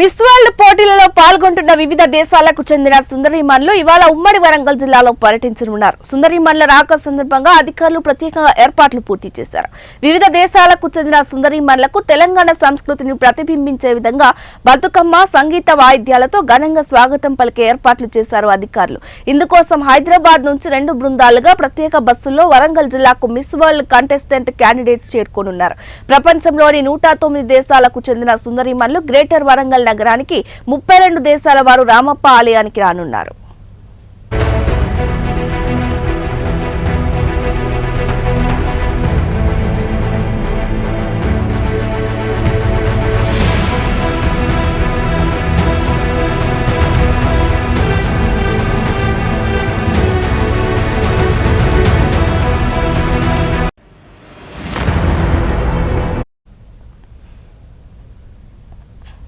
Miss world పోటీలలో పాల్గొంటున్న వివిధ దేశాలకు చెందిన సుందరీమణులు ఇవాళ ఉమ్మడి వరంగల్ జిల్లాలో పర్యటించనున్నారు. సుందరీమణుల రాక సందర్భంగా అధికారులు ప్రత్యేకంగా ఏర్పాట్లు పూర్తి చేశారు. వివిధ దేశాలకు చెందిన సుందరీమణులకు తెలంగాణ సంస్కృతిని ప్రతిబింబించే విధంగా బతుకమ్మ సంగీత వాయిద్యాలతో ఘనంగా స్వాగతం పలికే ఏర్పాట్లు చేశారు అధికారులు. ఇందుకోసం హైదరాబాద్ నుంచి 2 బృందాలుగా ప్రత్యేక బస్సుల్లో వరంగల్ జిల్లాకు మిస్ వరల్డ్ కంటెస్టెంట్ క్యాండిడేట్స్ చేరుకోనున్నారు. ప్రపంచంలోని 109 దేశాలకు చెందిన సుందరీమణులు గ్రేటర్ వరంగల్ నగరానికి 32 దేశాల వారు రామప్ప ఆలయానికి రానున్నారు.